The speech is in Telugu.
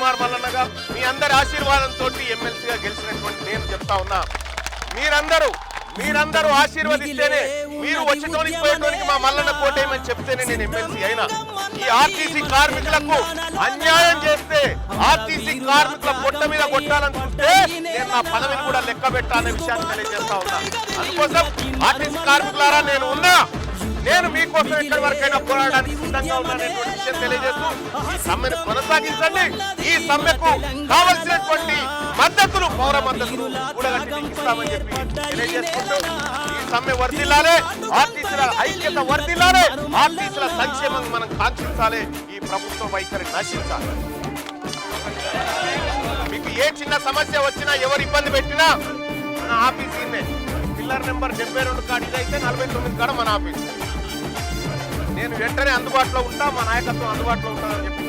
కుమార్ మల్లన్నగా మీ అందరి ఆశీర్వాదంతో ఎమ్మెల్సీగా గెలిచినటువంటి నేను చెప్తా ఉన్నా, మీరందరూ ఆశీర్వదిస్తేనే, మీరు వచ్చేటోనికి పోయేటోనికి మా మల్లన్న కోటేయమని చెప్తేనే నేను ఎమ్మెల్సీ అయినా. ఈ ఆర్టీసీ కార్మికులకు అన్యాయం చేస్తే, ఆర్టీసీ కార్మికుల పొట్ట మీద కొట్టాలనుకుంటే నేను నా పదవిని కూడా లెక్క పెట్టాలనే విషయాన్ని తెలియజేస్తా ఉన్నా. అందుకోసం ఆర్టీసీ కార్మికులారా నేను మీకోసం ఎక్కడి వరకైనా పోరాడడానికి సిద్ధంగా ఉన్నాననేటువంటి విషయం తెలియజేస్తూ ఈ సమ్మెను కొనసాగించండి. ఈ సమ్మెకు కావలసినటువంటి మద్దతులు, పౌర మద్దతులు కూడగట్టి ఇస్తామని చెప్పి తెలియజేసుకుంటూ ఈ సమ్మె వర్ధిల్లాలే, ఆర్టీసీల ఐక్యత వర్ధిల్లాలే, ఆర్టీసీల సంక్షేమం మనం కాంక్షించాలి, ఈ ప్రభుత్వ వైఖరి నశించాలి. మీకు ఏ చిన్న సమస్య వచ్చినా, ఎవరు ఇబ్బంది పెట్టినా మన ఆఫీస్ పిల్లర్ నెంబర్ 72 కాడ ఇదైతే 49 కాడ మన ఆఫీస్. నేను వెంటనే అందుబాటులో ఉంటా, మా నాయకత్వం అందుబాటులో ఉంటానని చెప్పి